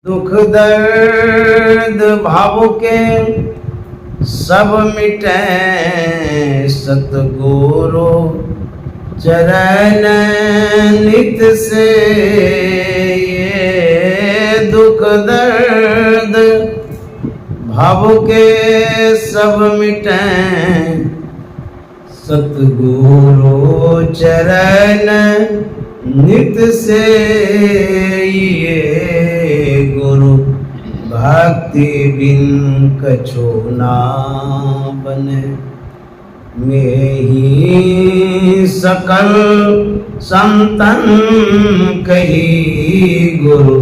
दुख दर्द भाव के सब मिटे सतगुरु चरण नित से। ये दुख दर्द भाव के सब मिटे सतगुरु चरण नित से। ये गुरु भक्ति बिन कछु ना बने। में ही सकल संतन कही गुरु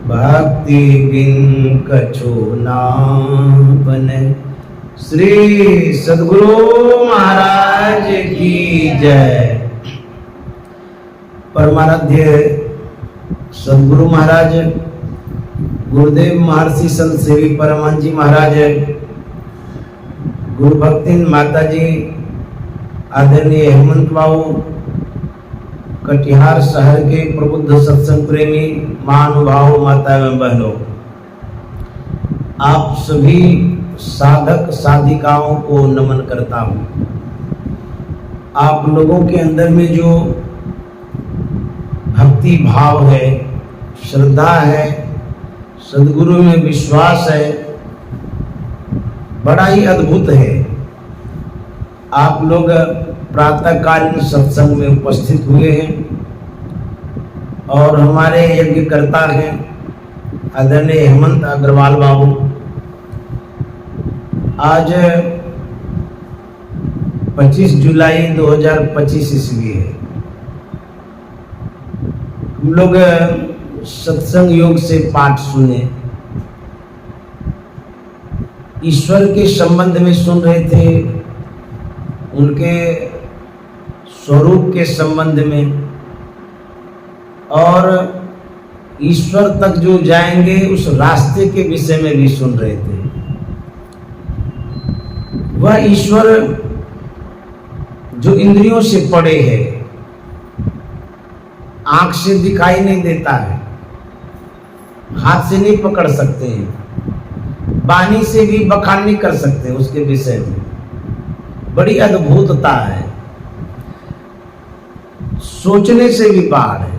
भक्ति बिन कछु ना बने। श्री सद्गुरु महाराज की जय। परमाराध्य सद्गुरु महाराज गुरुदेव महर्षि संत सेवी परमानंद जी महाराज, गुरु भक्ति माता जी, आदरणीय हेमंत बाबू, कटिहार शहर के प्रबुद्ध सत्संग प्रेमी महानुभाव, माता एवं बहनों, आप सभी साधक साधिकाओं को नमन करता हूँ। आप लोगों के अंदर में जो भक्ति भाव है, श्रद्धा है, सद्गुरु में विश्वास है, बड़ा ही अद्भुत है। आप लोग प्रातःकालीन सत्संग में उपस्थित हुए हैं और हमारे यज्ञकर्ता हैं आदरणीय हेमंत अग्रवाल बाबू। आज 25 जुलाई 2025 ईस्वी है। हम लोग सत्संग योग से पाठ सुने, ईश्वर के संबंध में सुन रहे थे, उनके स्वरूप के संबंध में, और ईश्वर तक जो जाएंगे उस रास्ते के विषय में भी सुन रहे थे। वह ईश्वर जो इंद्रियों से परे है, आंख से दिखाई नहीं देता है, हाथ से नहीं पकड़ सकते हैं, वाणी से भी बखान नहीं कर सकते उसके विषय में, बड़ी अद्भुतता है, सोचने से भी बाहर है,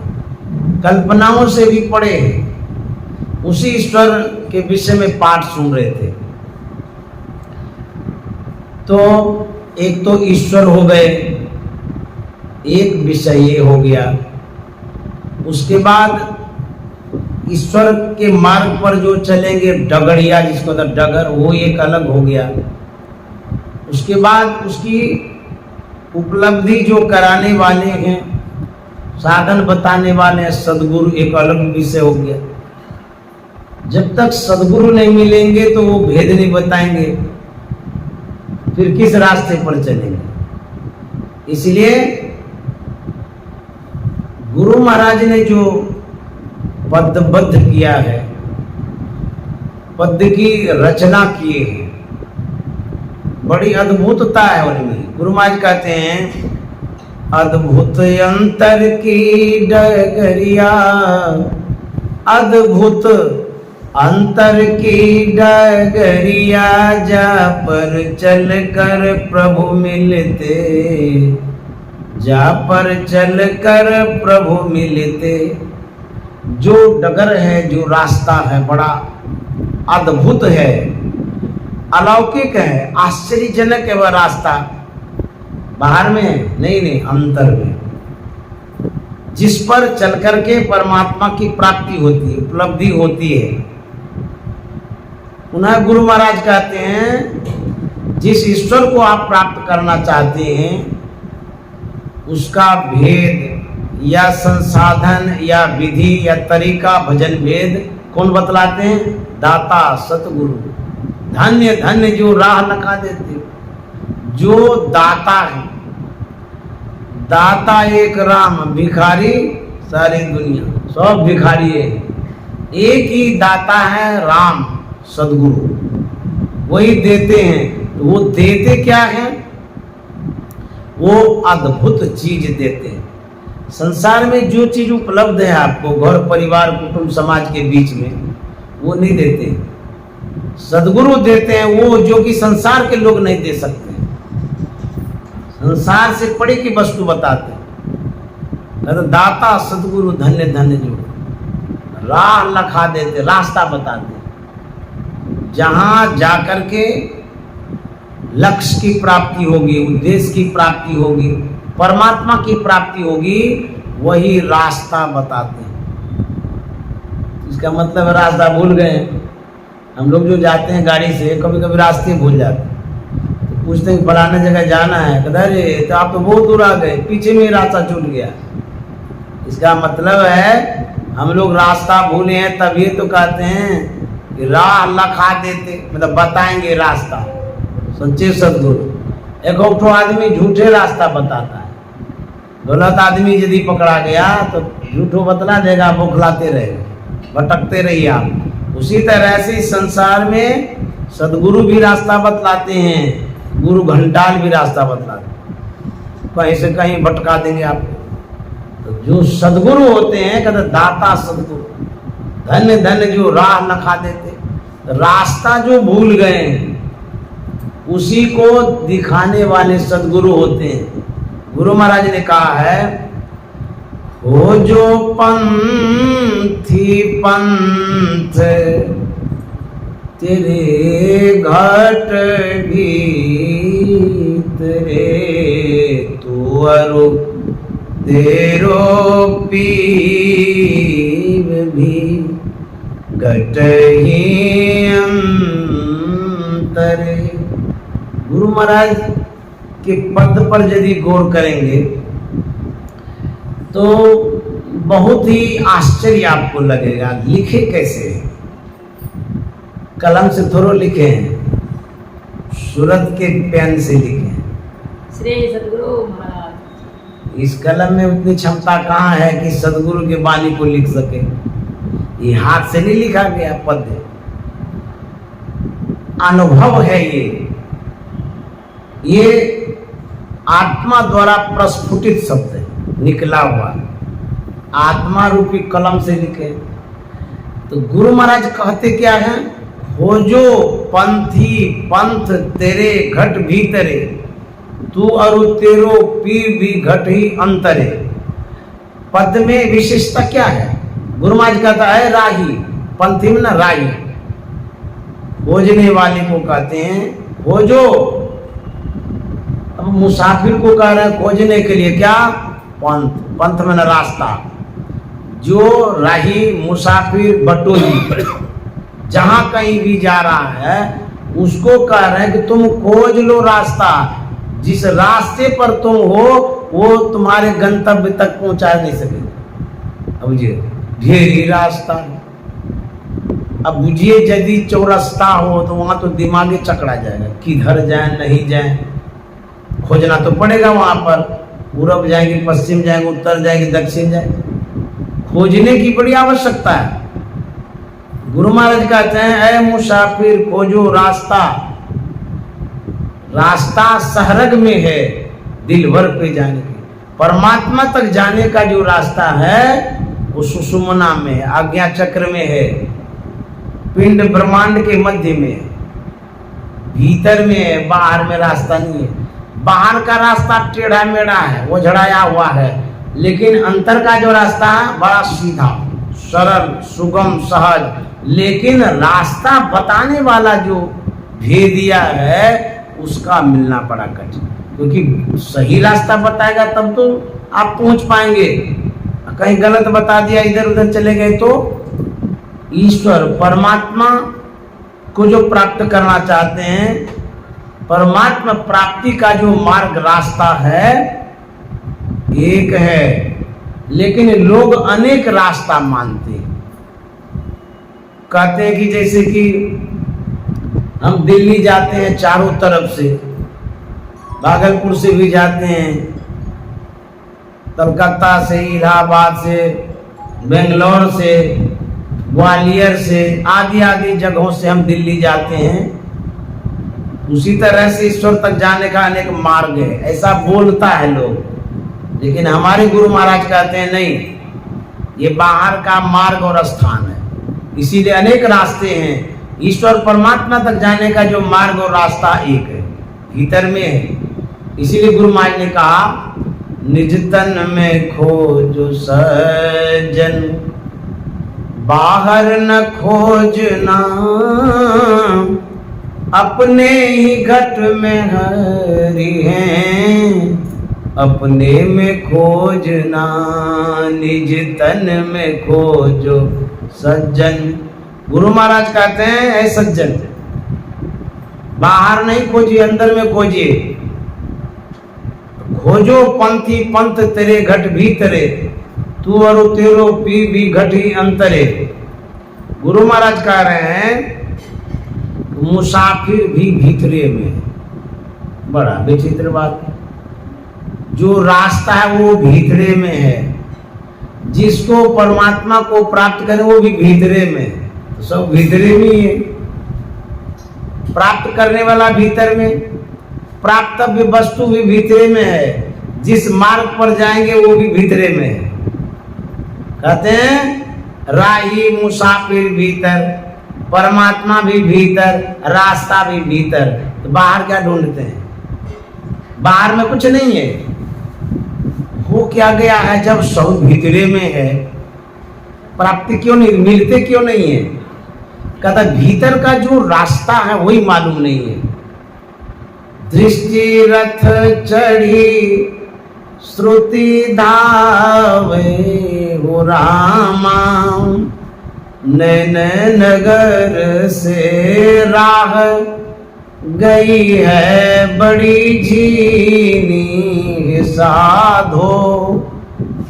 कल्पनाओं से भी परे है। उसी ईश्वर के विषय में पाठ सुन रहे थे। तो एक तो ईश्वर हो गए, एक विषय ये हो गया। उसके बाद ईश्वर के मार्ग पर जो चलेंगे डगड़िया, जिसको डगर, वो एक अलग हो गया। उसके बाद उसकी उपलब्धि जो कराने वाले हैं, साधन बताने वाले हैं, सद्गुरु, एक अलग विषय हो गया। जब तक सद्गुरु नहीं मिलेंगे तो वो भेद नहीं बताएंगे, फिर किस रास्ते पर चलेंगे। इसलिए गुरु महाराज ने जो पदबद्ध किया है, पद्य की रचना किए है, बड़ी अद्भुतता है उनमें। गुरु महाराज कहते हैं, अद्भुत अंतर की डगरिया, अद्भुत अंतर की डगरिया, जा पर चल कर प्रभु मिलते, जा पर चल कर प्रभु मिलते। जो डगर है, जो रास्ता है, बड़ा अद्भुत है, अलौकिक है, आश्चर्यजनक है। वह रास्ता बाहर में नहीं, अंतर में, जिस पर चल करके परमात्मा की प्राप्ति होती है, उपलब्धि होती है। पुनः गुरु महाराज कहते हैं, जिस ईश्वर को आप प्राप्त करना चाहते हैं, उसका भेद या संसाधन या विधि या तरीका, भजन भेद कौन बतलाते हैं? दाता सतगुरु। धन्य धन्य जो राह लगा देते, जो दाता है। दाता एक राम, भिखारी सारी दुनिया, सब भिखारी है। एक ही दाता है राम, सद्गुरु, वही देते हैं। तो वो देते क्या है? वो अद्भुत चीज देते हैं। संसार में जो चीज उपलब्ध है आपको, घर परिवार कुटुंब समाज के बीच में, वो नहीं देते। सदगुरु देते हैं वो जो कि संसार के लोग नहीं दे सकते। संसार से परे की वस्तु बताते हैं। तो दाता सदगुरु धन्य धन्य जो राह लखा देते, रास्ता बताते, जहां जाकर के लक्ष्य की प्राप्ति होगी, उद्देश्य की प्राप्ति होगी, परमात्मा की प्राप्ति होगी, वही रास्ता बताते हैं। इसका मतलब रास्ता भूल गए। हम लोग जो जाते हैं गाड़ी से कभी कभी रास्ते भूल जाते हैं, तो पूछते हैं फलाने जगह जाना है, कहते अरे तो आप तो बहुत दूर आ गए, पीछे में रास्ता छूट गया। इसका मतलब है हम लोग रास्ता भूले हैं, तभी तो कहते हैं कि राह लखा देते, मतलब बताएंगे रास्ता। सच्चे सदगुरु। एक आदमी झूठे रास्ता बताता है, गलत आदमी यदि पकड़ा गया तो झूठो बतला देगा, बौखलाते रहेगा, भटकते रहिए आप। उसी तरह से संसार में सदगुरु भी रास्ता बतलाते हैं, गुरु घंटाल भी रास्ता बतलाते हैं, कहीं से कहीं भटका देंगे आपको। तो जो सदगुरु होते हैं कहते दाता सदगुरु, धन्य धन्य जो राह लखा देते। रास्ता जो भूल गए हैं उसी को दिखाने वाले सदगुरु होते हैं। गुरु महाराज ने कहा है, हो जो पंथी पंथ तेरे घट भीतरे, तू अरु तेरो पीव भी घट ही अंतरे। गुरु महाराज के पद पर यदि गौर करेंगे तो बहुत ही आश्चर्य आपको लगेगा। लिखे कैसे? कलम से थोड़ा लिखे हैं, सूरत के पेन से लिखे हैं। श्री सदगुरु महाराज। इस कलम में उतनी क्षमता कहाँ है कि सदगुरु के वाणी को लिख सके। ये हाथ से नहीं लिखा गया पद, अनुभव है ये आत्मा द्वारा प्रस्फुटित शब्द है, निकला हुआ आत्मा रूपी कलम से लिखे। तो गुरु महाराज कहते क्या है, हो जो पंथी पंथ तेरे घट भीतरे, तू अरु तेरो पीर भी घट ही अंतरे। पद में विशेषता क्या है? गुरु महाराज कहता है राही, पंथी में ना राही, खोजने वाले को कहते हैं। हो जो, अब मुसाफिर को कह रहे हैं खोजने के लिए क्या? पंथ, पंथ में ना रास्ता। जो राही मुसाफिर बटोही जहां कहीं भी जा रहा है उसको कह रहे हैं कि तुम खोज लो रास्ता। जिस रास्ते पर तुम हो वो तुम्हारे गंतव्य तक पहुंचा नहीं सकेगा। अब बुझिए ढेर ही रास्ता है। अब बुझिए यदि चौरस्ता हो तो वहां तो दिमागी चकरा जाएगा, किधर जाए नहीं जाए, खोजना तो पड़ेगा। वहां पर पूरब जाएंगे, पश्चिम जाएंगे, उत्तर जाएंगे, दक्षिण जाएंगे, खोजने की बड़ी आवश्यकता है। गुरु महाराज कहते हैं, ऐ मुसाफिर खोजो रास्ता, रास्ता सहरग में है दिलवर पे जाने की। परमात्मा तक जाने का जो रास्ता है वो सुषुम्ना में है, आज्ञा चक्र में है, पिंड ब्रह्मांड के मध्य में है, भीतर में है, बाहर में रास्ता नहीं है। बाहर का रास्ता टेढ़ा मेढ़ा है, वो झड़ाया हुआ है, लेकिन अंतर का जो रास्ता है बड़ा सीधा सरल सुगम सहज। लेकिन रास्ता बताने वाला जो भेदिया है उसका मिलना बड़ा कठिन, क्योंकि सही रास्ता बताएगा तब तो आप पहुंच पाएंगे। कहीं गलत बता दिया, इधर उधर चले गए तो ईश्वर परमात्मा को जो प्राप्त करना चाहते हैं, परमात्मा प्राप्ति का जो मार्ग रास्ता है एक है, लेकिन लोग अनेक रास्ता मानते हैं। कहते हैं कि जैसे कि हम दिल्ली जाते हैं चारों तरफ से, भागलपुर से भी जाते हैं, कलकत्ता से, इलाहाबाद से, बेंगलोर से, ग्वालियर से, आदि आदि जगहों से हम दिल्ली जाते हैं। उसी तरह से ईश्वर तक जाने का अनेक मार्ग है, ऐसा बोलता है लोग। लेकिन हमारे गुरु महाराज कहते हैं नहीं, ये बाहर का मार्ग और स्थान है, इसीलिए अनेक रास्ते हैं। ईश्वर परमात्मा तक जाने का जो मार्ग और रास्ता एक है, भीतर में है। इसीलिए गुरु महाराज ने कहा, निज तन में खोजो सज्जन, बाहर न खोजना, अपने ही घट में हरि हैं, अपने में खोजना, निज तन में खोजो सज्जन। गुरु महाराज कहते हैं, ऐ सज्जन, बाहर नहीं खोजिए, अंदर में खोजिए। खोजो पंथी पंथ तेरे घट भीतरे, तू और तेरो पी भी घट ही अंतरे। गुरु महाराज कह रहे हैं, मुसाफिर भी भीतरे में। बड़ा विचित्र बात, जो रास्ता है वो भीतरे में है, जिसको परमात्मा को प्राप्त करे वो भी भीतरे में, तो सब भीतरे में ही है। प्राप्त करने वाला भीतर में, प्राप्तव्य वस्तु भी भीतरे में है, जिस मार्ग पर जाएंगे वो भी भीतरे में है। कहते हैं, राही मुसाफिर भीतर, परमात्मा भी भीतर, रास्ता भी भीतर। तो बाहर क्या ढूंढते हैं? बाहर में कुछ नहीं है। हो क्या गया है, जब सब भीतरे में है, प्राप्ति क्यों नहीं मिलते, क्यों नहीं है? कहता भीतर का जो रास्ता है वही मालूम नहीं है। दृष्टि रथ चढ़ी श्रुति धावे हो रामा, नैन नगर से राह गई है बड़ी झीनी साधो,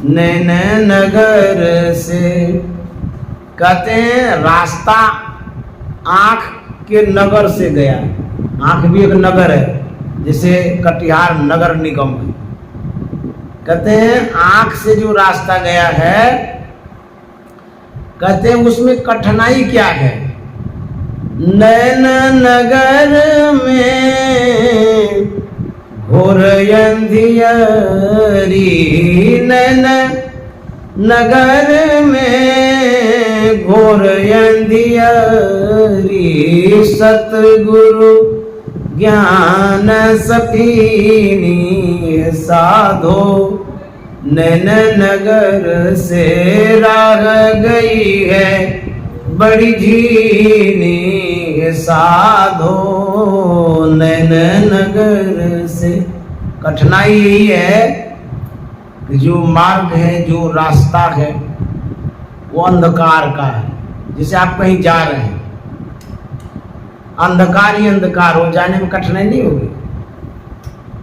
नैन नगर से। कहते हैं रास्ता आंख के नगर से गया। आंख भी एक नगर है, जैसे कटिहार नगर निगम है। कहते हैं आंख से जो रास्ता गया है, कहते हैं उसमें कठिनाई क्या है? नैन नगर में घोर अंधियारी, नैन नगर में घोर अंधियारी, सतगुरु ज्ञान सफीनी साधो, नैन नगर से राह गई है बड़ी झीनी साधो, नैन नगर से। कठिनाई यही है कि जो मार्ग है, जो रास्ता है, वो अंधकार का है। जैसे आप कहीं जा रहे हैं, अंधकार ही अंधकार हो, जाने में कठिनाई नहीं होगी।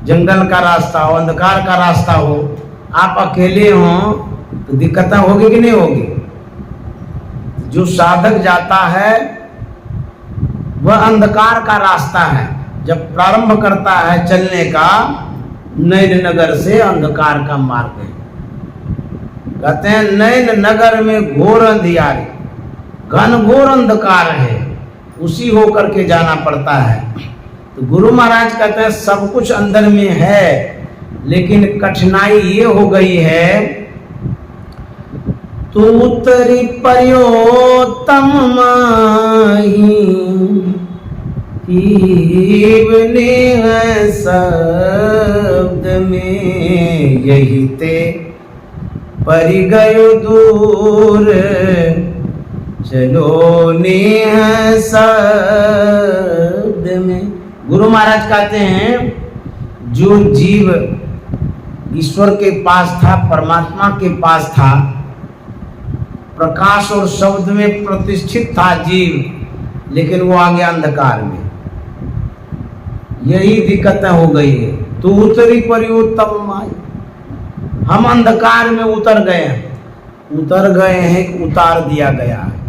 जंगल का रास्ता हो, अंधकार का रास्ता हो, आप अकेले हो तो दिक्कत होगी कि नहीं होगी? जो साधक जाता है वह अंधकार का रास्ता है। जब प्रारंभ करता है चलने का, नैन नगर से अंधकार का मार्ग है। कहते हैं नैन नगर में घोर अंधियारी, घनघोर अंधकार है, उसी होकर के जाना पड़ता है। तो गुरु महाराज कहते हैं सब कुछ अंदर में है, लेकिन कठिनाई ये हो गई है, तू उतरी पर्योतम माही, कीवने है शब्द में, यही ते परि गयो दूर, चलो नेह शब्द में। गुरु महाराज कहते हैं जो जीव ईश्वर के पास था, परमात्मा के पास था, प्रकाश और शब्द में प्रतिष्ठित था जीव, लेकिन वो आ गया अंधकार में। यही दिक्कतें हो गई है। तो उतरी पर्योतम माई, हम अंधकार में उतर गए हैं। उतर गए हैं, उतार दिया गया है।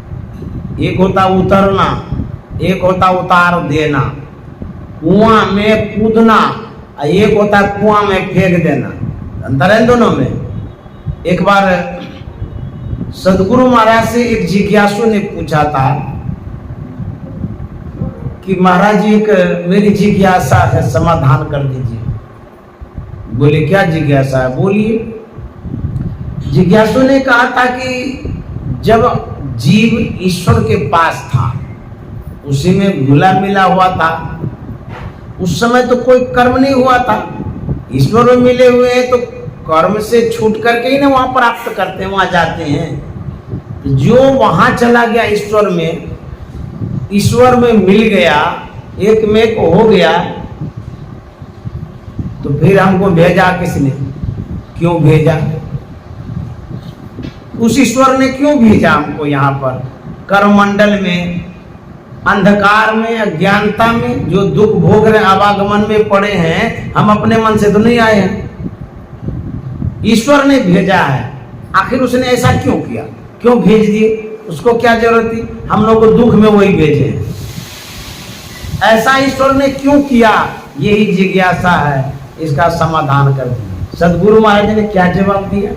एक होता उतरना, एक होता उतार देना। कुआं में कूदना, एक होता कुआं में फेंक देना। अंतर है दोनों में। एक बार सदगुरु महाराज से एक जिज्ञासु ने पूछा था कि महाराज जी एक मेरी जिज्ञासा है, समाधान कर दीजिए। बोले क्या जिज्ञासा है? बोलिए। जिज्ञासु ने कहा था कि जब जीव ईश्वर के पास था, उसी में घुला मिला हुआ था। उस समय तो कोई कर्म नहीं हुआ था, ईश्वर में मिले हुए हैं तो कर्म से छूट करके ही ना वहां प्राप्त करते हैं, वहां जाते हैं। जो वहां चला गया ईश्वर में मिल गया, एक में एक हो गया, तो फिर हमको भेजा किसने, क्यों भेजा? उस ईश्वर ने क्यों भेजा हमको यहाँ पर कर्ममंडल में, अंधकार में, अज्ञानता में, जो दुख भोग रहे आवागमन में पड़े हैं। हम अपने मन से तो नहीं आए हैं, ईश्वर ने भेजा है। आखिर उसने ऐसा क्यों किया, क्यों भेज दिए? उसको क्या जरूरत थी? हम लोग को दुख में वही भेजे। ऐसा ईश्वर ने क्यों किया, यही जिज्ञासा है, इसका समाधान कर दिया। सदगुरु महाराज ने क्या जवाब दिया,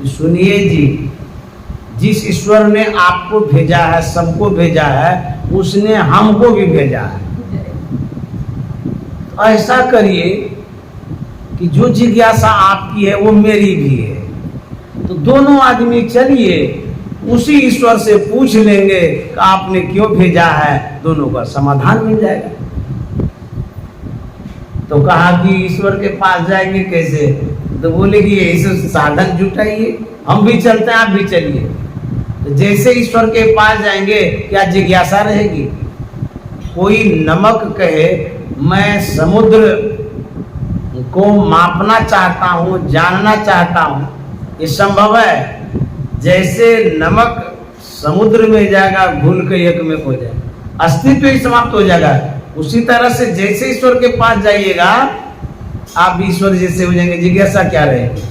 सुनिए जी। जिस ईश्वर ने आपको भेजा है, सबको भेजा है, उसने हमको भी भेजा है। ऐसा करिए कि जो जिज्ञासा आपकी है वो मेरी भी है, तो दोनों आदमी चलिए उसी ईश्वर से पूछ लेंगे कि आपने क्यों भेजा है, दोनों का समाधान मिल जाएगा। तो कहा कि ईश्वर के पास जाएंगे कैसे? तो बोले कि यही साधन जुटाइए, हम भी चलते हैं, आप भी चलिए। तो जैसे ईश्वर के पास जाएंगे, क्या जिज्ञासा रहेगी? कोई नमक कहे मैं समुद्र को मापना चाहता हूँ, जानना चाहता हूँ, ये संभव है? जैसे नमक समुद्र में जाएगा, घुल के एक में हो जाएगा, अस्तित्व ही समाप्त हो जाएगा। उसी तरह से जैसे ईश्वर के पास जाइएगा, आप भी ईश्वर जैसे हो जाएंगे, जिज्ञासा क्या रहेगी?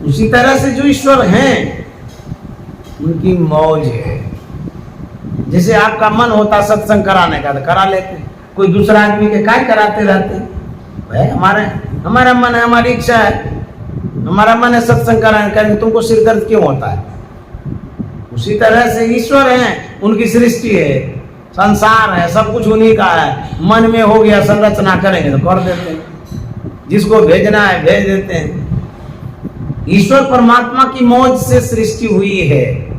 उसी तरह से जो ईश्वर हैं उनकी मौज है। जैसे आपका मन होता सत्संग कराने का, तो करा लेते हैं, कोई दूसरा आदमी के काय कराते रहते हैं? भाई हमारा मन है, हमारी इच्छा है, हमारा मन है सत्संग कराने का, तुमको सिर दर्द क्यों होता है? उसी तरह से ईश्वर हैं, उनकी सृष्टि है, संसार है, सब कुछ उन्हीं का है। मन में हो गया, संरचना करेंगे तो कर देते हैं, जिसको भेजना है भेज देते हैं। ईश्वर परमात्मा की मौज से सृष्टि हुई है।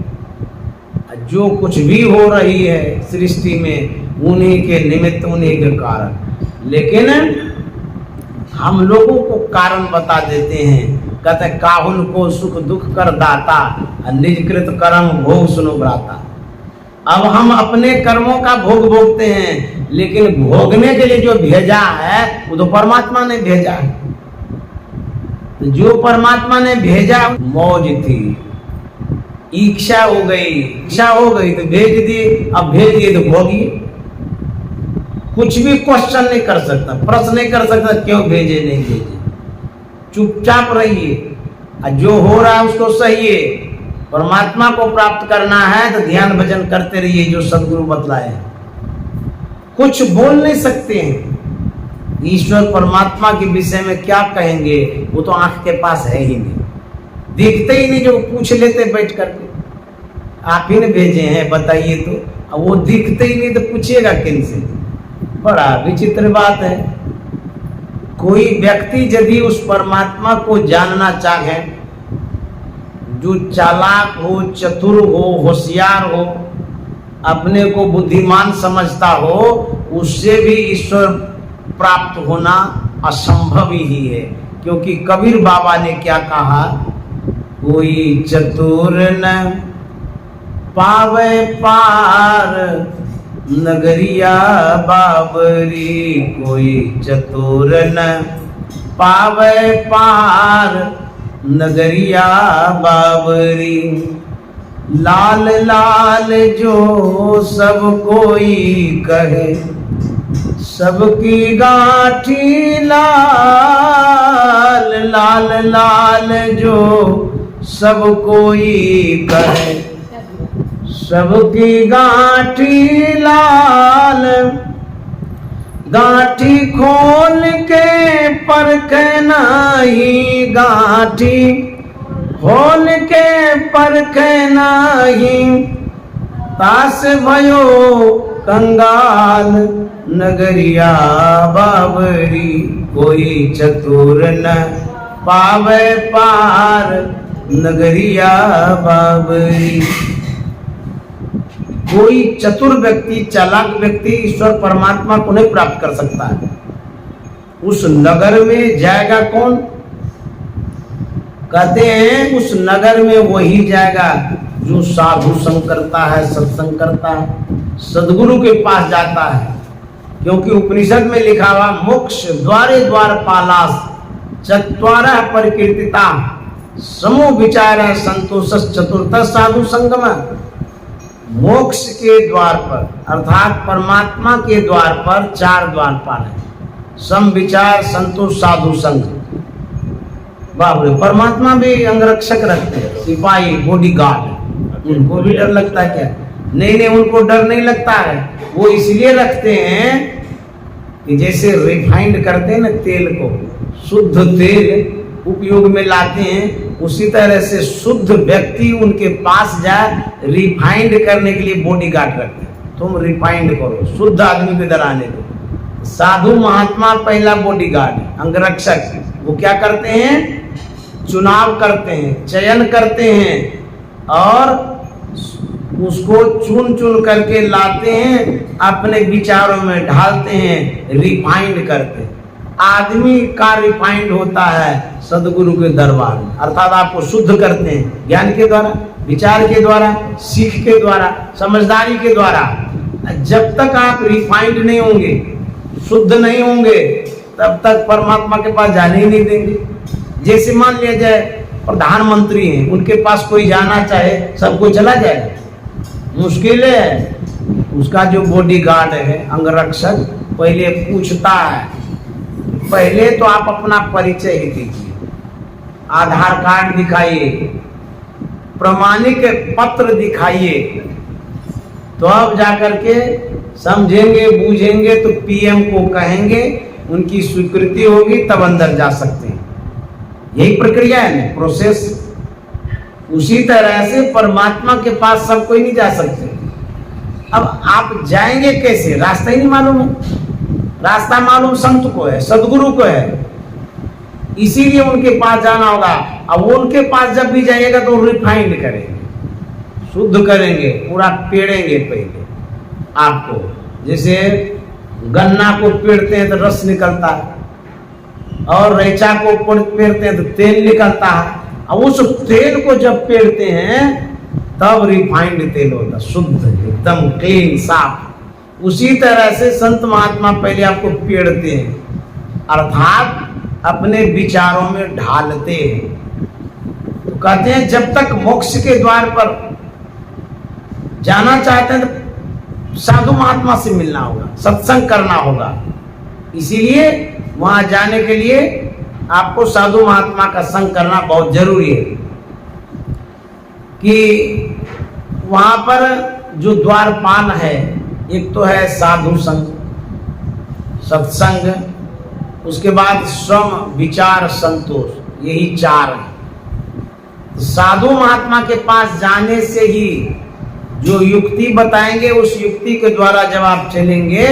जो कुछ भी हो रही है सृष्टि में, उन्हीं के निमित्त, उन्हीं के कारण। लेकिन हम लोगों को कारण बता देते हैं, कहते काहुल को सुख दुख कर दाता, निजकृत कर्म भोग सुनो भ्राता। अब हम अपने कर्मों का भोग भोगते हैं, लेकिन भोगने के लिए जो भेजा है वो तो परमात्मा ने भेजा है। तो जो परमात्मा ने भेजा मौज थी, इच्छा हो गई तो भेज दिए, अब भेज दिए तो भोगिए। कुछ भी क्वेश्चन नहीं कर सकता, प्रश्न नहीं कर सकता क्यों भेजे नहीं भेजे, चुपचाप रहिए, जो हो रहा है उसको सहिए। परमात्मा को प्राप्त करना है तो ध्यान भजन करते रहिए, जो सदगुरु बतलाए हैं। कुछ बोल नहीं सकते हैं, ईश्वर परमात्मा के विषय में क्या कहेंगे, वो तो आंख के पास है ही नहीं, देखते ही नहीं। जो पूछ लेते बैठ करके, आप ही ने भेजे हैं बताइए, तो वो दिखते ही नहीं तो पूछिएगा किन से? बड़ा विचित्र बात है। कोई व्यक्ति यदि उस परमात्मा को जानना चाहे, जो चालाक हो, चतुर हो, होशियार हो, अपने को बुद्धिमान समझता हो, उससे भी ईश्वर प्राप्त होना असंभव ही है। क्योंकि कबीर बाबा ने क्या कहा, कोई चतुर न पावे पार नगरिया बाबरी, कोई चतुर न पावे पार नगरिया बाबरी। लाल लाल जो सब कोई कहे, सबकी गांठी लाल। लाल लाल जो सब कोई कहे, सबकी गांठी लाल। गांठी खोल के परखना ही, गांठी खोल के परखना ही। तास भयो कंगाल नगरिया बाबरी, कोई चतुर न पावे पार नगरिया बाबरी। कोई चतुर व्यक्ति, चालाक व्यक्ति ईश्वर परमात्मा को नहीं प्राप्त कर सकता है। उस नगर में जाएगा कौन? कहते हैं उस नगर में वही जाएगा जो साधु संग करता है, सत्संग करता है, सदगुरु के पास जाता है। क्योंकि उपनिषद में लिखा हुआ मोक्ष द्वारे द्वार पालास चत्वारः परिकीर्तिता समो विचार संतोष चतुर्थ साधु संगम। मोक्ष के द्वार पर अर्थात परमात्मा के द्वार पर 4 द्वारपाल है, सम विचार संतोष साधु संग। बाप रे, परमात्मा भी अंगरक्षक रखते हैं, सिपाही, बॉडीगार्ड। उनको भी डर लगता है क्या? नहीं, उनको डर नहीं लगता है। वो इसलिए रखते हैं कि जैसे रिफाइंड करते हैं ना तेल को, शुद्ध तेल उपयोग में लाते हैं, उसी तरह से शुद्ध व्यक्ति उनके पास जाए रिफाइंड करने के लिए बॉडीगार्ड रखते हैं। तुम रिफाइंड करो, शुद्ध आदमी को डराने दो। साधु महात्मा पहला बॉडीगार्ड, अंगरक्षक। वो क्या करते हैं? चुनाव करते हैं, चयन करते हैं और उसको चुन चुन करके लाते हैं, अपने विचारों में ढालते हैं, रिफाइंड करते हैं। आदमी का रिफाइंड होता है सदगुरु के दरबार में, अर्थात आपको शुद्ध करते हैं ज्ञान के द्वारा, विचार के द्वारा, सीख के द्वारा, समझदारी के द्वारा। जब तक आप रिफाइंड नहीं होंगे, शुद्ध नहीं होंगे, तब तक परमात्मा के पास जाने ही नहीं देंगे। जैसे मान लिया जाए प्रधानमंत्री हैं, उनके पास कोई जाना चाहे, सब कोई चला जाएगा? मुश्किल है। उसका जो बॉडीगार्ड है, अंगरक्षक, पहले पूछता है। पहले तो आप अपना परिचय ही दीजिए, आधार कार्ड दिखाइए, प्रमाणिक पत्र दिखाइए, तो अब जाकर के समझेंगे, बूझेंगे तो पीएम को कहेंगे, उनकी स्वीकृति होगी तब अंदर जा सकते हैं। यही प्रक्रिया है ना, प्रोसेस। उसी तरह से परमात्मा के पास सब कोई नहीं जा सकते। अब आप जाएंगे कैसे? रास्ता ही नहीं मालूम है। रास्ता मालूम संत को है, सदगुरु को है, इसीलिए उनके पास जाना होगा। अब वो उनके पास जब भी जाइएगा तो रिफाइंड करेंगे, शुद्ध करेंगे, पूरा पेड़ेंगे पहले आपको। जैसे गन्ना को पेड़ते हैं तो रस निकलता है, और रेचा को पेड़ते हैं तो तेल निकलता है। अब उस तेल को जब पेड़ते हैं तब रिफाइंड तेल होता, शुद्ध, एकदम क्लीन, साफ। उसी तरह से संत महात्मा पहले आपको पेड़ते हैं, अर्थात अपने विचारों में ढालते हैं। तो कहते हैं जब तक मोक्ष के द्वार पर जाना चाहते हैं तो साधु महात्मा से मिलना होगा, सत्संग करना होगा। इसीलिए वहां जाने के लिए आपको साधु महात्मा का संग करना बहुत जरूरी है। कि वहां पर जो द्वारपाल है, एक तो है साधु संग, सत्संग, उसके बाद श्रम, विचार, संतोष, यही 4 है। साधु महात्मा के पास जाने से ही जो युक्ति बताएंगे, उस युक्ति के द्वारा जब आप चलेंगे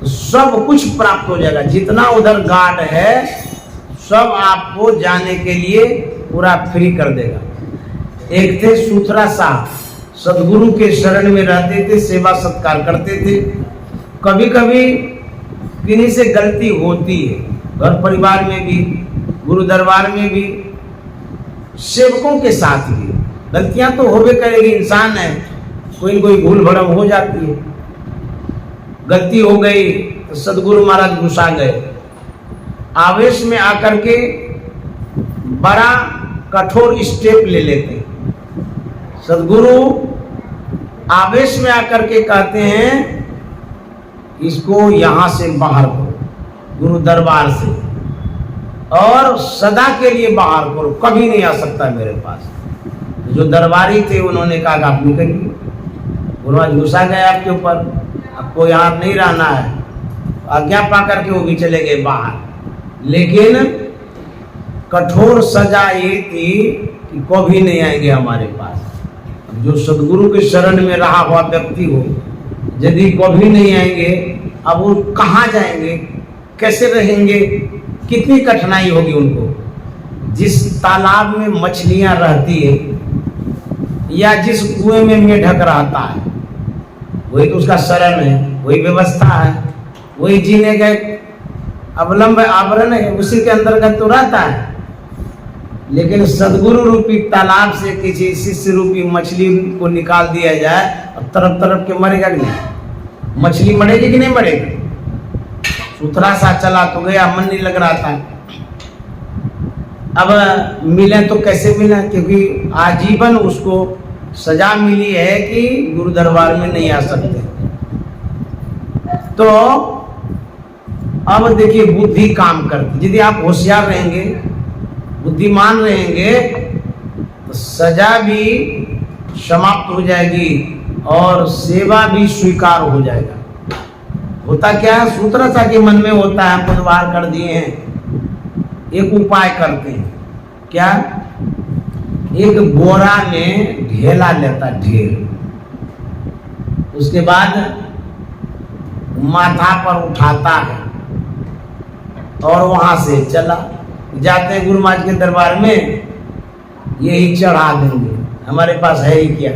तो सब कुछ प्राप्त हो जाएगा। जितना उधर गार्ड है सब आपको जाने के लिए पूरा फ्री कर देगा। एक थे सुथरा साहब, सदगुरु के शरण में रहते थे, सेवा सत्कार करते थे। कभी कभी किन्हीं से गलती होती है, घर परिवार में भी, गुरु दरबार में भी, सेवकों के साथ भी गलतियां तो होबे करेगी, इंसान है, कोई न कोई भूल भरम हो जाती है। गलती हो गई तो सदगुरु महाराज गुस्सा गए, आवेश में आकर के बड़ा कठोर स्टेप ले लेते हैं। सदगुरु आवेश में आकर के कहते हैं इसको यहां से बाहर करो, गुरु दरबार से, और सदा के लिए बाहर करो, कभी नहीं आ सकता मेरे पास। जो दरबारी थे उन्होंने कहा आप निकलिए। गुरुराज गुस्सा गए आपके ऊपर, आपको यहाँ नहीं रहना है। आज्ञा पा करके वो भी चले गए बाहर। लेकिन कठोर सजा ये थी कि कभी नहीं आएंगे हमारे पास। जो सदगुरु के शरण में रहा हुआ व्यक्ति हो, यदि कभी नहीं आएंगे, अब वो कहाँ जाएंगे, कैसे रहेंगे, कितनी कठिनाई होगी उनको। जिस तालाब में मछलियां रहती है या जिस कुएं में मेढक रहता है, वही तो उसका शरण है, वही व्यवस्था है, वही जीने का अवलंब आवरण है, उसी के अंतर्गत तो रहता है। लेकिन सदगुरु रूपी तालाब से किसी शिष्य रूपी मछली को निकाल दिया जाए और तरफ तरफ के मरेगा कि नहीं? मछली मरेगी कि नहीं मरेगी? सुथरा सा चला तो गया, मन नहीं लग रहा था। अब मिले तो कैसे मिला? क्योंकि आजीवन उसको सजा मिली है कि गुरु दरबार में नहीं आ सकते। तो अब देखिए बुद्धि काम करती। यदि आप होशियार रहेंगे, बुद्धिमान रहेंगे, तो सजा भी समाप्त हो जाएगी और सेवा भी स्वीकार हो जाएगा। होता क्या है, सूत्र सा के मन में होता है, हम बुधवार कर दिए हैं। एक उपाय करते हैं, क्या? एक बोरा में ढेला लेता, ढेर, उसके बाद माथा पर उठाता है और वहां से चला जाते हैं गुरु महाराज के दरबार में। यही चढ़ा देंगे, हमारे पास है ही क्या,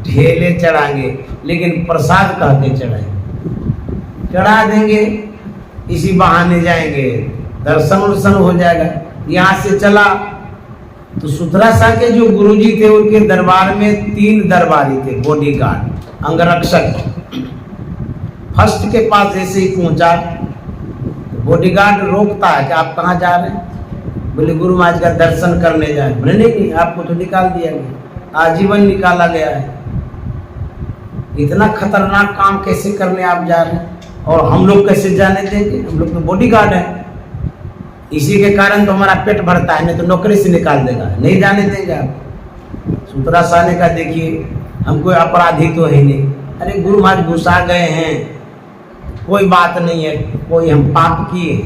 ढेले चढ़ाएंगे, लेकिन प्रसाद कह के चढ़ाएंगे, चढ़ा देंगे, इसी बहाने जाएंगे, दर्शन वर्शन हो जाएगा। यहाँ से चला तो सुथरा सा के जो गुरुजी थे उनके दरबार में 3 दरबारी थे, बॉडीगार्ड, अंगरक्षक। फर्स्ट के पास जैसे ही पहुंचा, बॉडीगार्ड रोकता है कि आप कहाँ जा रहे हैं? बोले गुरु महाराज का दर्शन करने जाए। बोले नहीं, आपको तो निकाल दिया गया, आजीवन निकाला गया है। इतना खतरनाक काम कैसे करने आप जा रहे हैं? और हम लोग कैसे जाने देंगे? हम लोग तो बॉडीगार्ड है, इसी के कारण तो हमारा पेट भरता है, नहीं तो नौकरी से निकाल देगा, नहीं जाने देंगे आप। सूत्रा साने का देखिए, हम कोई अपराधी तो है नहीं। अरे गुरु महाराज घुसा गए हैं, कोई बात नहीं है, कोई हम पाप किए,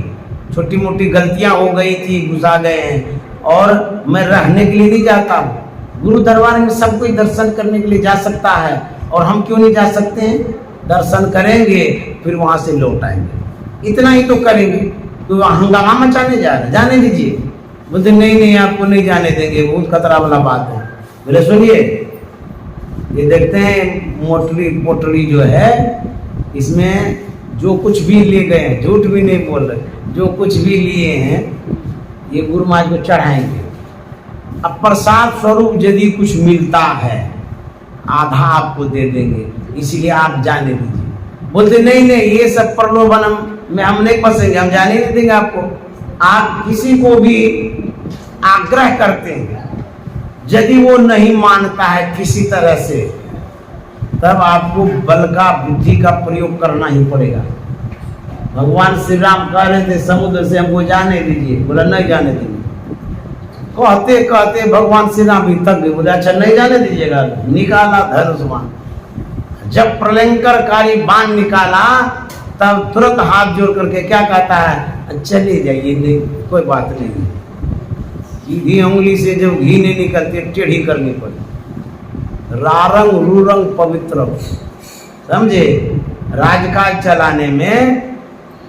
छोटी मोटी गलतियां हो गई थी, घुसा गए हैं, और मैं रहने के लिए नहीं जाता हूँ। गुरु दरबार में सब कोई दर्शन करने के लिए जा सकता है, और हम क्यों नहीं जा सकते हैं? दर्शन करेंगे फिर वहां से लौट आएंगे, इतना ही तो करेंगे। तो हंगामा मचाने जा रहे, जाने दीजिए। बोलते नहीं नहीं, आपको नहीं जाने देंगे, बहुत खतरा वाला बात है। बोले सुनिए, ये देखते हैं मोटरी पोटरी जो है, इसमें जो कुछ भी ले गए हैं, झूठ भी नहीं बोल रहे, जो कुछ भी लिए हैं ये गुरु महाराज को चढ़ाएंगे। अब प्रसाद स्वरूप यदि कुछ मिलता है, आधा आपको दे देंगे, इसलिए आप जाने दीजिए। बोलते नहीं नहीं, ये सब प्रलोभन में हम नहीं फंसेंगे, हम जाने नहीं देंगे आपको। आप किसी को भी आग्रह करते हैं, यदि वो नहीं मानता है किसी तरह से, तब आपको बल का, बुद्धि का प्रयोग करना ही पड़ेगा। भगवान श्री राम कह रहे थे समुद्र से हमको जाने दीजिए, बोला नहीं जाने देंगे। कहते कहते भगवान श्री राम भी थक गए, बोले अच्छा नहीं जाने दीजिएगा। निकाला धनुष्मान, जब प्रलंकरकारी बाण निकाला तब तुरंत हाथ जोड़ करके क्या कहता है, चले जाइए, नहीं कोई बात नहीं। सीधी उंगली से जब घी नहीं निकलती, टेढ़ी करनी पड़ी। रारंग रूरंग पवित्र, समझे? राजकाज चलाने में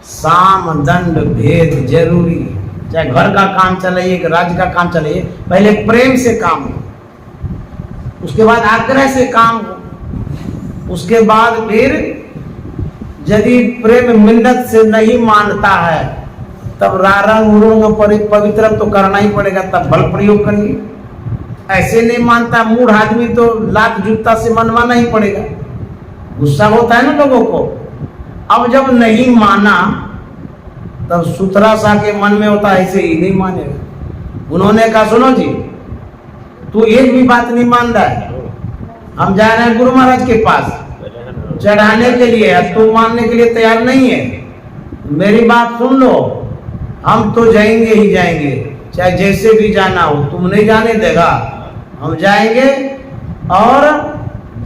साम दंड भेद जरूरी है। चाहे घर का काम चलाइए कि राज्य का काम चलाइए, पहले प्रेम से काम हो, उसके बाद आग्रह से काम हो, उसके बाद फिर यदि प्रेम मिन्नत से नहीं मानता है, तब रारंग रूरंग पवित्र तो करना ही पड़ेगा, तब बल प्रयोग करिए। ऐसे नहीं मानता मूढ़ आदमी तो लात जूता से मनवाना ही पड़ेगा, गुस्सा होता है ना लोगों को। अब जब नहीं माना तब सुथरा सा के मन में होता है ऐसे ही नहीं मानेगा। उन्होंने कहा सुनो जी, तू एक भी बात नहीं मान रहा है, हम जा रहे हैं गुरु महाराज के पास चढ़ाने के लिए, तू मानने के लिए तैयार नहीं है, मेरी बात सुन लो, हम तो जाएंगे ही जाएंगे, चाहे जैसे भी जाना हो, तुम नहीं जाने देगा, हम जाएंगे। और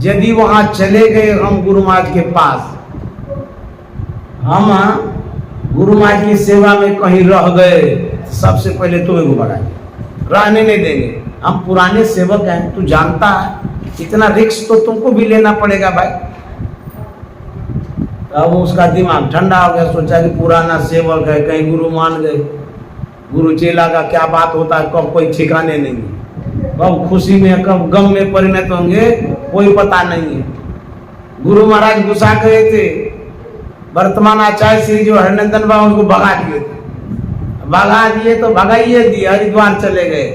यदि वहां चले गए हम गुरु महाराज के पास, हम गुरु महाराज की सेवा में कहीं रह गए, सबसे पहले तुम्हें को बढ़ाएंगे, रहने नहीं देंगे। हम पुराने सेवक हैं, तू जानता है, इतना रिस्क तो तुमको भी लेना पड़ेगा भाई। अब उसका दिमाग ठंडा हो गया, सोचा कि पुराना सेवक है, कहीं गुरु मान गए, गुरु चेला का क्या बात होता है कब कोई ठिकाने नहीं, कब खुशी में कब गम में परिणत होंगे कोई पता नहीं है। गुरु महाराज गुस्सा गए थे, वर्तमान आचार्य श्री जो हरिनंदन बाबा उनको भगा दिए थे। भगा दिए तो भगाइए दिए, हरिद्वार चले गए।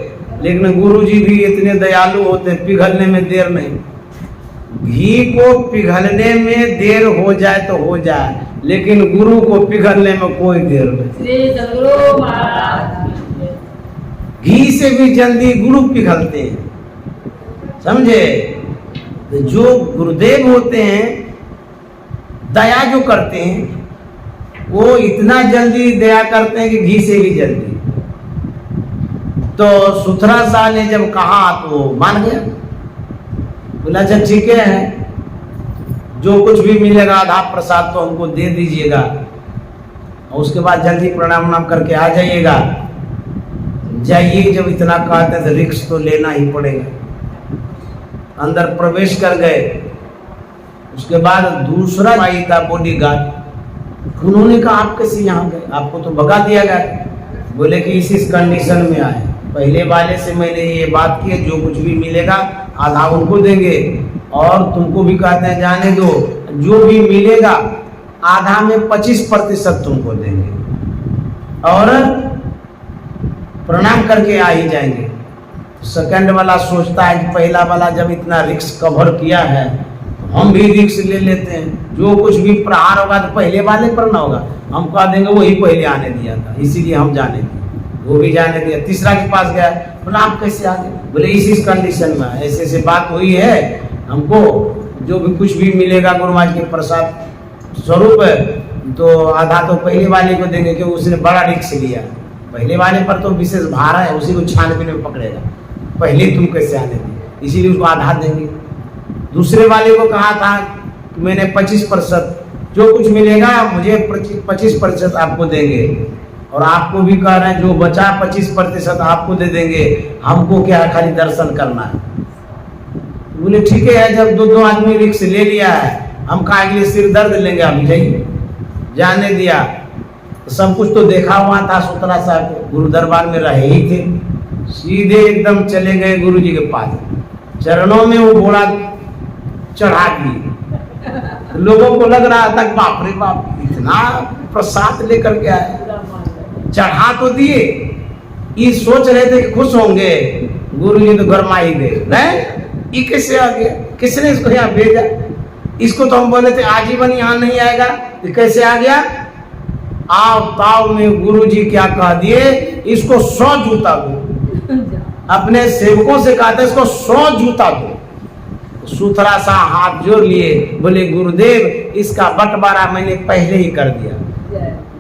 लेकिन गुरु जी भी इतने दयालु होते, पिघलने में देर नहीं। घी को पिघलने में देर हो जाए तो हो जाए, लेकिन गुरु को पिघलने में कोई देर नहीं। श्री सद्गुरु महाराज घी से भी जल्दी गुरु पिघलते हैं, समझे। तो जो गुरुदेव होते हैं, दया जो करते हैं, वो इतना जल्दी दया करते हैं कि घी से भी जल्दी। तो सुथरा सा ने जब कहा तो मान गया, बोला अच्छा ठीक है, जो कुछ भी मिलेगा आधा प्रसाद तो हमको दे दीजिएगा, और उसके बाद जल्दी प्रणाम नाम करके आ जाइएगा। जाइए, जब इतना कहते तो रिक्स तो लेना ही पड़ेगा। अंदर प्रवेश कर गए। उसके बाद दूसरा भाई था बॉडीगार्ड, उन्होंने कहा आप कैसे यहाँ गए, आपको तो भगा दिया गया। बोले कि इस कंडीशन में आए, पहले वाले से मैंने ये बात की है, जो कुछ भी मिलेगा आधा उनको देंगे, और तुमको भी कहते हैं जाने दो, जो भी मिलेगा आधा में 25% तुमको देंगे, और प्रणाम करके आ ही जाएंगे। सेकंड वाला सोचता है कि पहला वाला जब इतना रिस्क कवर किया है तो हम भी रिस्क ले लेते हैं, जो कुछ भी प्रहार होगा तो पहले वाले पर ना होगा, हम कह देंगे वही पहले आने दिया था, इसीलिए हम जाने दिए, वो भी जाने दिया। तीसरा के पास गया, बोला आप कैसे आ गए, बोले इस कंडीशन में ऐसे ऐसे बात हुई है, हमको जो भी कुछ भी मिलेगा गुरु महाराज के प्रसाद स्वरूप है, तो आधा तो पहले वाले को देंगे, क्योंकि उसने बड़ा रिस्क लिया। पहले वाले पर तो विशेष भार है, उसी को छानबीन में पकड़ेगा, पहले तुम कैसे आने दिए, इसीलिए उसको आधा देंगे। दूसरे वाले को कहा था कि मैंने 25%, जो कुछ मिलेगा मुझे 25% आपको देंगे, और आपको भी कह रहे हैं जो बचा 25% आपको दे देंगे, हमको क्या खाली दर्शन करना है। बोले ठीक है, जब दो आदमी रिक्स ले लिया है, हम कहा के लिए सिर दर्द लेंगे, अभी जाइए। जाने दिया, तो सब कुछ तो देखा हुआ था। सुतरा साहब गुरु दरबार में रहे ही थे, सीधे एकदम चले गए गुरु जी के पास, चरणों में वो घोड़ा चढ़ा दिए। लोगों को लग रहा था बाप रे बाप, इतना प्रसाद लेकर के आए, चढ़ा तो दिए। ये सोच रहे थे कि खुश होंगे, गुरु जी तो गरमा ही गए, नहीं ये कैसे आ गया, किसने इसको यहाँ भेजा, इसको तो हम बोले थे आजीवन यहाँ नहीं आएगा, तो कैसे आ गया। आओ ताव में गुरु जी क्या कह दिए, इसको 100 जूता दो। अपने सेवकों से कहा था इसको 100 जूता दो। सुथरा सा हाथ जोड़ लिए, बोले गुरुदेव इसका बंटवारा मैंने पहले ही कर दिया।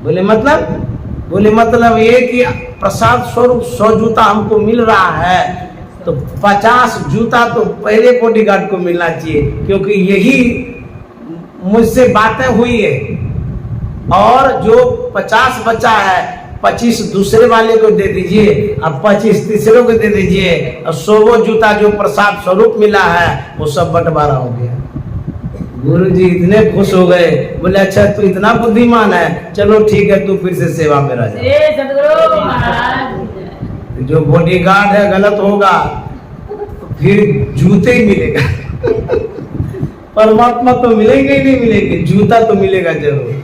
बोले मतलब ये कि प्रसाद स्वरूप 100 जूता हमको मिल रहा है, तो 50 जूता तो पहले बॉडीगार्ड को मिलना चाहिए, क्योंकि यही मुझसे बातें हुई है, और जो 50 बचा है 25 दूसरे वाले को दे दीजिए, अब 25 तीसरे को दे दीजिए, और 100 जूता जो प्रसाद स्वरूप मिला है वो सब बंटवारा हो गया। गुरु जी इतने खुश हो गए, बोले अच्छा तू इतना बुद्धिमान है, चलो ठीक है तू फिर से सेवा में रह जा। जो बॉडीगार्ड है गलत होगा तो फिर जूते ही मिलेगा। परमात्मा तो मिलेंगे ही नहीं मिलेंगे, जूता तो मिलेगा जरूर,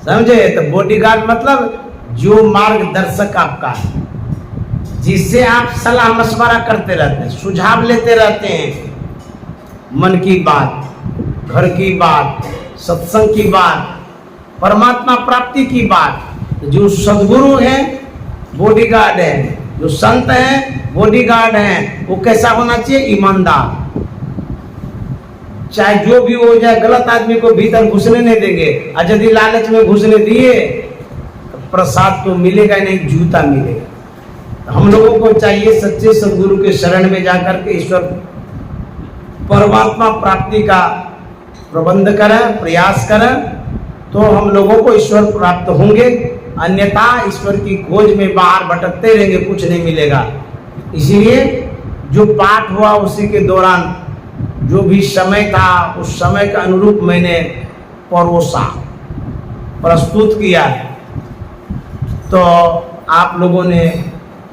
समझे। तो बॉडीगार्ड मतलब जो मार्गदर्शक आपका है, जिससे आप सलाह मशवरा करते रहते हैं, सुझाव लेते रहते हैं, मन की बात, घर की बात, सत्संग की बात, परमात्मा प्राप्ति की बात। जो सद्गुरु हैं बॉडीगार्ड है, जो संत हैं बॉडीगार्ड हैं, वो कैसा होना चाहिए, ईमानदार। चाहे जो भी हो जाए, गलत आदमी को भीतर घुसने नहीं देंगे, और यदि लालच में घुसने दिए तो प्रसाद तो मिलेगा नहीं, जूता मिलेगा। हम लोगों को चाहिए सच्चे सद्गुरु के शरण में जाकर के ईश्वर परमात्मा प्राप्ति का प्रबंध करें, प्रयास करें, तो हम लोगों को ईश्वर प्राप्त होंगे। अन्यथा ईश्वर की खोज में बाहर भटकते रहेंगे, कुछ नहीं मिलेगा। इसीलिए जो पाठ हुआ उसी के दौरान जो भी समय था, उस समय के अनुरूप मैंने परोसा, प्रस्तुत किया। तो आप लोगों ने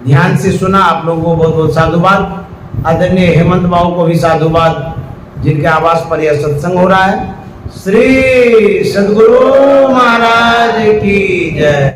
ध्यान से सुना, आप लोगों को बहुत बहुत साधुवाद। आदरणीय हेमंत बाबू को भी साधुवाद, जिनके आवास पर यह सत्संग हो रहा है। श्री सद्गुरु महाराज की जय।